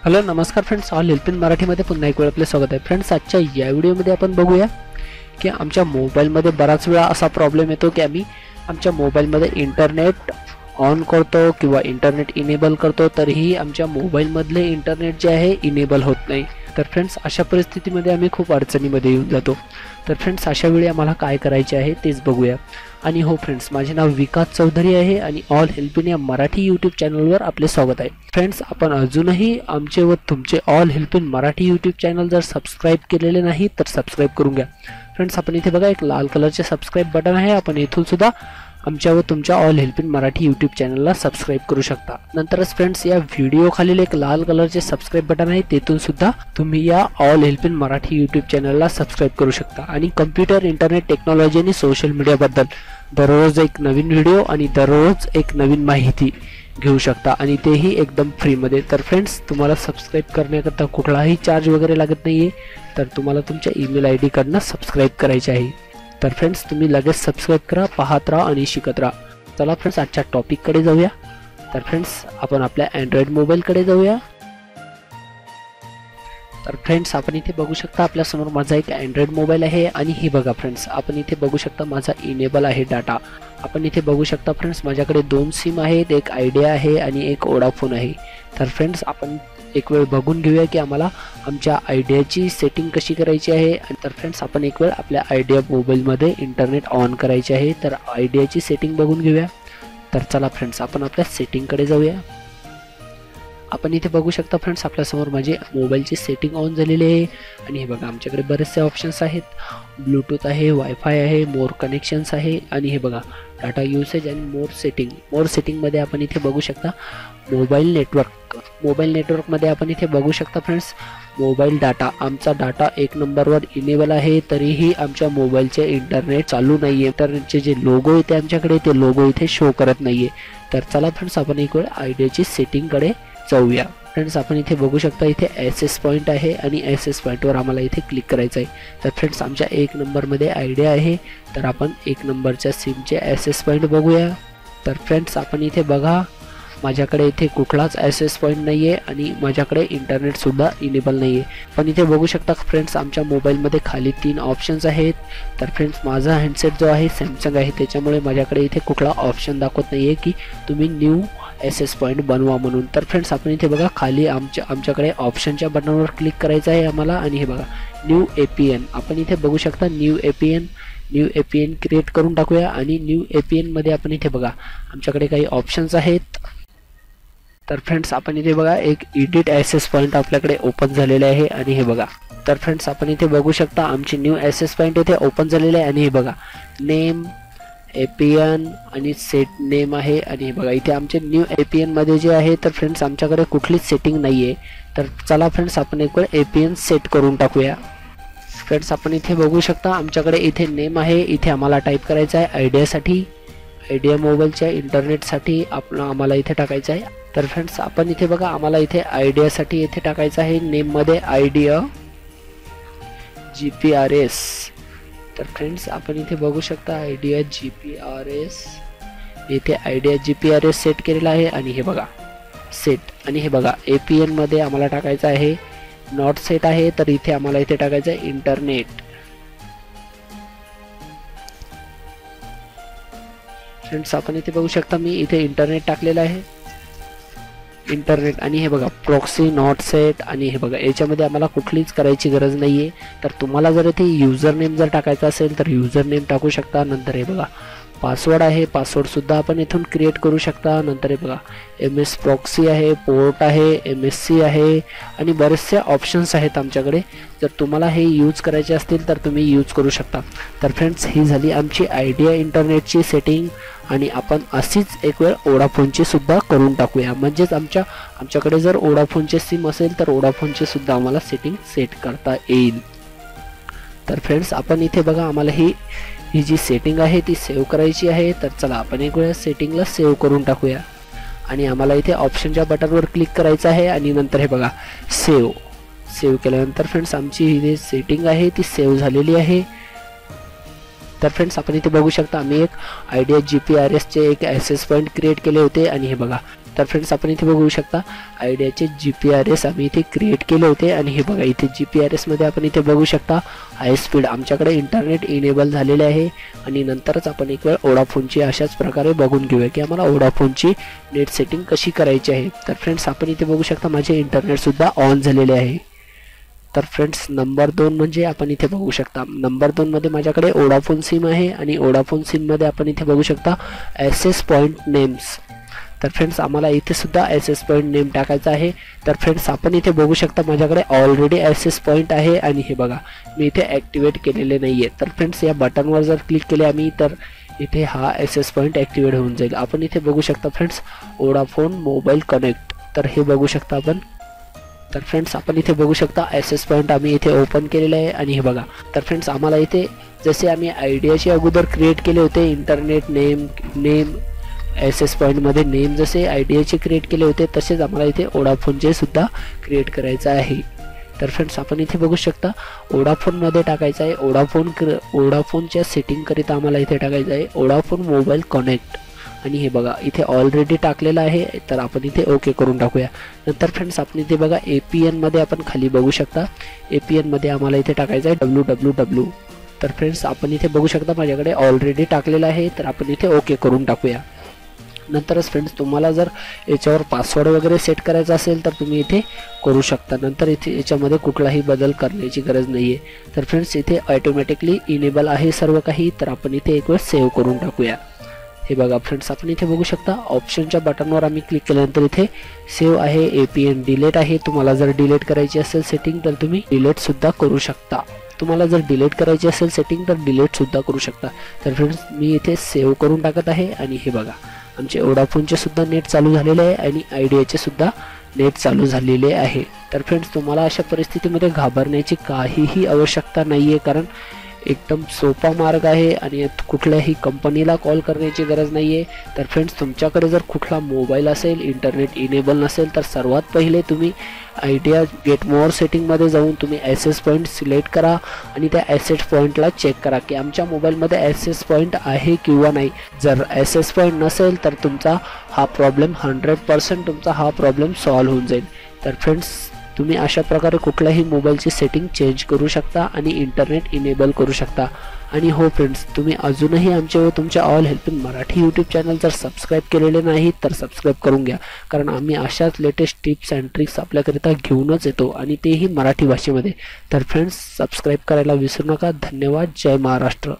Hello नमस्कार friends, all help in मराठीमध्ये पुन्हा एक वेळ आपले स्वागत आहे. फ्रेंड्स, आजच्या या व्हिडिओमध्ये आपण बघूया की आमच्या मोबाईलमध्ये बराच वेळा असा प्रॉब्लेम येतो की आम्ही आमच्या मोबाईलमध्ये इंटरनेट ऑन करतो किंवा इंटरनेट इनेबल करतो तरीही आमच्या मोबाईलमधले इंटरनेट जे आहे इनेबल होत नाही. तर फ्रेंड्स, अशा परिस्थितीमध्ये आम्ही खूप अडचणीमध्ये येऊन जातो. तर फ्रेंड्स, अशा वेळी आम्हाला काय करायचे आहे तेच बघूया. आणि हो फ्रेंड्स, माझे नाव विकास चौधरी आहे आणि ऑल हेल्प इन या मराठी यूट्यूब चॅनलवर आपले स्वागत आहे. फ्रेंड्स, आपण अजूनही आमचे व तुमचे all help in Marathi YouTube channel जर सबस्क्राईब केलेले नाही तर सबस्क्राईब करून घ्या. फ्रेंड्स, आपण इथे बघा एक लाल कलरचे सबस्क्राईब बटन आहे. आपण इथून सुद्धा आमच्या व तुमच्या all help in Marathi YouTube चॅनलला सबस्क्राईब करू शकता. नंतरच फ्रेंड्स, या व्हिडिओ खालील एक लाल कलरचे सबस्क्राईब बटन आहे, तेथून सुद्धा तुम्ही या all help in Marathi YouTube चॅनलला सबस्क्राईब करू शकता. आणि कम्प्युटर, इंटरनेट टेक्नॉलॉजी आणि सोशल मीडियाबद्दल दररोज एक नवीन व्हिडिओ आणि दररोज एक नवीन माहिती घेऊ शकता आणि तेही एकदम फ्रीमध्ये. तर फ्रेंड्स, तुम्हाला सबस्क्राईब करण्याकरता कुठलाही चार्ज वगैरे लागत नाही आहे. तर तुम्हाला तुमच्या ईमेल ID कडनं सबस्क्राईब करायचे आहे. तर फ्रेंड्स, तुम्ही लगेच सबस्क्राईब करा, पाहत राहा आणि शिकत राहा. चला फ्रेंड्स, आजच्या टॉपिककडे जाऊया. तर फ्रेंड्स, आपण आपल्या अँड्रॉइड मोबाईलकडे जाऊया. तर फ्रेंड्स, आपण इथे बघू शकता आपल्यासमोर माझा एक अँड्रॉइड मोबाईल आहे आणि हे बघा फ्रेंड्स, आपण इथे बघू शकता माझा इनेबल आहे डाटा. आपण इथे बघू शकता फ्रेंड्स, माझ्याकडे 2 सिम आहेत, एक आयडिया आहे आणि एक वोडाफोन आहे. तर फ्रेंड्स, आपण एक वेळ बघून घेऊया की आम्हाला आमच्या आयडियाची सेटिंग कशी करायची आहे. तर फ्रेंड्स, आपण एक वेळ आपल्या आयडिया मोबाईलमध्ये इंटरनेट ऑन करायचे आहे. तर आयडियाची सेटिंग बघून घेऊया. तर चला फ्रेंड्स, आपण आपल्या सेटिंगकडे जाऊया. आपण इथे बघू शकता फ्रेंड्स, आपल्यासमोर माझे मोबाईलची सेटिंग ऑन झालेली आहे आणि हे बघा आमच्याकडे बरेचसे ऑप्शन्स आहेत. ब्लूटूथ आहे, वायफाय आहे, मोर कनेक्शन्स आहे आणि हे बघा डाटा युसेज आणि मोर सेटिंग. मोर सेटिंगमध्ये आपण इथे बघू शकता मोबाईल नेटवर्कमध्ये आपण इथे बघू शकता फ्रेंड्स, मोबाईल डाटा. आमचा डाटा 1 नंबरवर इनेबल आहे तरीही आमच्या मोबाईलचे इंटरनेट चालू नाही आहे. इंटरनेटचे जे लोगो येते आमच्याकडे ते लोगो इथे शो करत नाही आहे. तर चला फ्रेंड्स, आपण एक वेळ आयडियाची सेटिंगकडे जाऊया. फ्रेंड्स, आपण इथे बघू शकता इथे ॲसेस पॉईंट आहे आणि ॲसेस पॉईंटवर आम्हाला इथे क्लिक करायचं आहे. तर फ्रेंड्स, आमच्या 1 नंबरमध्ये आयडिया आहे. तर आपण 1 नंबरच्या सिमचे ॲसेस पॉईंट बघूया. तर फ्रेंड्स, आपण इथे बघा माझ्याकडे इथे कुठलाच ॲसेस पॉईंट नाही आहे आणि माझ्याकडे इंटरनेटसुद्धा इनेबल नाही आहे. पण इथे बघू शकता फ्रेंड्स, आमच्या मोबाईलमध्ये खाली 3 ऑप्शन्स आहेत. तर फ्रेंड्स, माझा हँडसेट जो आहे सॅमसंग आहे, त्याच्यामुळे माझ्याकडे इथे कुठला ऑप्शन दाखवत नाही आहे की तुम्ही न्यू ॲसेस पॉईंट बनवा म्हणून. तर फ्रेंड्स, आपण इथे बघा खाली आमच्याकडे ऑप्शनच्या बटनवर क्लिक करायचं आहे आम्हाला आणि हे बघा न्यू APN. आपण इथे बघू शकता न्यू APN क्रिएट करून टाकूया. आणि न्यू APN मध्ये आपण इथे बघा आमच्याकडे काही ऑप्शन्स आहेत. तर फ्रेंड्स, आपण इथे बघा एक एडिट ॲसेस पॉईंट आपल्याकडे ओपन झालेले आहे आणि हे बघा. तर फ्रेंड्स, आपण इथे बघू शकता आमची न्यू ॲसेस पॉईंट इथे ओपन झालेले आहे आणि हे बघा नेम APN आणि सेट नेम आहे आणि हे बघा इथे आमचे न्यू APN मध्ये जे आहे तर फ्रेंड्स आमच्याकडे कुठलीच सेटिंग नाही आहे. तर चला फ्रेंड्स, आपण एक वेळ APN सेट करून टाकूया. फ्रेंड्स, आपण इथे बघू शकता आमच्याकडे इथे नेम आहे. इथे आम्हाला टाईप करायचं आहे आयडियासाठी, आयडिया मोबाईलच्या इंटरनेटसाठी आम्हाला इथे टाकायचं आहे. तर फ्रेंड्स, आपण इथे बघा आम्हाला इथे आयडियासाठी इथे टाकायचं आहे नेममध्ये आयडिया GPRS. तर फ्रेंड्स, आपण इथे बघू शकता आयडिया GPRS, इथे आयडिया GPRS सेट केलेला आहे आणि हे बघा सेट. आणि हे बघा APN मध्ये आम्हाला टाकायचं आहे नॉट सेट आहे, तर इथे आम्हाला इथे टाकायचं आहे इंटरनेट. फ्रेंड्स, आपण इथे बघू शकता मी इथे इंटरनेट टाकलेलं आहे, इंटरनेट. आणि हे बघा प्रॉक्सी नॉट सेट आणि हे बघा याच्यामध्ये आम्हाला कुठलीच करायची गरज नाही आहे. तर तुम्हाला जर इथे युजर नेम जर टाकायचा असेल तर युजर नेम टाकू शकता. नंतर हे बघा पासवर्ड आहे, पासवर्डसुद्धा आपण इथून क्रिएट करू शकता. नंतर हे बघा MS प्रॉक्सी आहे, पोर्ट आहे, MSC आहे आणि बरेचसे ऑप्शन्स आहेत आमच्याकडे. जर तुम्हाला हे यूज करायचे असतील तर तुम्ही यूज करू शकता. तर फ्रेंड्स, ही झाली आमची आयडिया इंटरनेटची सेटिंग आणि आपण अशीच एक वेळ वोडाफोनची सुद्धा करून टाकूया. म्हणजेच आमच्याकडे जर वोडाफोनचे सिम असेल तर वोडाफोनचे सुद्धा आम्हाला सेटिंग सेट करता येईल. तर फ्रेंड्स, आपण इथे बघा आम्हाला ही जी सेटिंग आहे ती सेव्ह करायची आहे. तर चला आपण एक वेळ सेटिंगला सेव्ह करून टाकूया आणि आम्हाला इथे ऑप्शनच्या बटनवर क्लिक करायचं आहे आणि नंतर हे बघा सेव्ह केल्यानंतर फ्रेंड्स आमची ही जी सेटिंग आहे ती सेव्ह झालेली आहे. तर फ्रेंड्स, आपण इथे बघू शकता आम्ही एक आयडिया GPRS चे एक ॲसेस पॉईंट क्रिएट केले होते आणि हे बघा तर फ्रेंड्स आपण इथे बघू शकता आयडियाचे GPRS आम्ही इथे क्रिएट केले होते आणि हे बघा इथे GPRS मध्ये आपण इथे बघू शकता हाय स्पीड आमच्याकडे इंटरनेट इनेबल झालेले आहे आणि नंतरच आपण एक वेळ वोडाफोनची अशाच प्रकारे बघून घेऊया की आम्हाला वोडाफोनची नेट सेटिंग कशी करायची आहे। तर फ्रेंड्स आपण इथे बघू शकता माझे इंटरनेट सुद्धा ऑन झालेले आहे। तर फ्रेंड्स नंबर 2 म्हणजे आपण इथे बघू शकता नंबर 2 मध्ये माझ्याकडे वोडाफोन सिम आहे आणि वोडाफोन सिम मध्ये आपण इथे बघू शकता ॲक्सेस पॉइंट नेम्स। तर फ्रेंड्स आम्हाला इथे सुद्धा ॲक्सेस पॉइंट नेम टाकायचा आहे। तर फ्रेंड्स आपण इथे बघू शकता माझ्याकडे ऑलरेडी ॲक्सेस पॉइंट आहे आणि हे बघा मी इथे ॲक्टिवेट केलेले नाहीये। तर फ्रेंड्स या बटनवर जर क्लिक केले आम्ही तर इथे हा ॲक्सेस पॉइंट ॲक्टिवेट होऊन जाईल। आपण इथे बघू शकता फ्रेंड्स वोडाफोन मोबाईल कनेक्ट तर हे बघू शकता आपण। तर फ्रेंड्स आपण इथे बघू शकता ॲक्सेस पॉइंट आम्ही इथे ओपन केलेले आहे आणि हे बघा तर फ्रेंड्स आम्हाला इथे जसे आम्ही आयडियाचे अगोदर क्रिएट केले होते इंटरनेट नेम ॲक्सेस पॉइंट मध्ये नेम जसे आयडियाचे क्रिएट केले होते तसेच आम्हाला इथे वोडाफोनचे सुद्धा क्रिएट करायचं आहे। तर फ्रेंड्स आपण इथे बघू शकता वोडाफोन मध्ये टाकायचं आहे वोडाफोनच्या सेटिंग करिता आम्हाला इथे टाकायचं आहे वोडाफोन मोबाईल कनेक्ट आणि हे बघा इथे ऑलरेडी टाकलेलं आहे तर आपण इथे ओके करून टाकूया। नंतर फ्रेंड्स आपण इथे बघा APN मध्ये आपण खाली बघू शकता APN मध्ये आम्हाला इथे टाकायचं आहे www। तर फ्रेंड्स आपण इथे बघू शकता माझ्याकडे ऑलरेडी टाकलेलं आहे तर आपण इथे ओके करून टाकूया। नंतरच फ्रेंड्स तुम्हाला जर याच्यावर पासवर्ड वगैरे सेट करायचा असेल तर तुम्ही इथे करू शकता। नंतर इथे याच्यामध्ये कुठलाही बदल करण्याची गरज नाहीये। तर फ्रेंड्स इथे ऑटोमॅटिकली इनेबल आहे सर्व काही तर आपण इथे एक वेळ सेव्ह करून टाकूया। हे बघा फ्रेंड्स आपण इथे बघू शकता ऑप्शनच्या बटनवर आम्ही क्लिक केल्यानंतर इथे सेव्ह आहे APN डिलीट आहे। तुम्हाला जर डिलीट करायची असेल सेटिंग तर तुम्ही डिलीट सुद्धा करू शकता। तुम्हाला जर डिलीट करायची असेल सेटिंग तर डिलीट सुद्धा करू शकता। तर फ्रेंड्स मी इथे सेव्ह करून टाकत आहे आणि हे बघा आमचे वोडाफोनचे सुद्धा नेट चालू झालेले आहे आणि आयडियाचे सुद्धा नेट चालू झालेले आहे। तर फ्रेंड्स तुम्हाला अशा परिस्थितीमध्ये घाबरण्याची काहीही आवश्यकता नाहीये कारण एकदम सोपा मार्ग आहे आणि कुठल्याही कंपनीला कॉल करण्याची गरज नाहीये। तर फ्रेंड्स तुमच्याकडे जर कुठला मोबाईल असेल इंटरनेट इनेबल नसेल तर सर्वात पहिले तुम्ही आयडिया गेट मोर सेटिंग मध्ये जाऊन तुम्ही ॲक्सेस पॉइंट सिलेक्ट करा आणि त्या ॲक्सेस पॉइंटला चेक करा की आमच्या मोबाईलमध्ये ॲक्सेस पॉइंट आहे किंवा नाही। जर ॲक्सेस पॉइंट नसेल तर तुमचा हा प्रॉब्लेम 100% तुमचा हा प्रॉब्लेम सॉल्व्ह होऊन जाईल। तर फ्रेंड्स तुम्ही अशा प्रकारे कुठल्याही मोबाईलची सेटिंग चेंज करू शकता आणि इंटरनेट इनेबल करू शकता। आणि हो फ्रेंड्स तुम्ही अजूनही आमचे व तुमच्या all helping Marathi YouTube channel जर सबस्क्राईब केलेले नाही तर सबस्क्राईब करून घ्या कारण आम्ही अशाच लेटेस्ट टिप्स अँड ट्रिक्स आपल्याकरिता घेऊनच येतो आणि तेही मराठी भाषेमध्ये। तर फ्रेंड्स सबस्क्राईब करायला विसरू नका। धन्यवाद। जय महाराष्ट्र।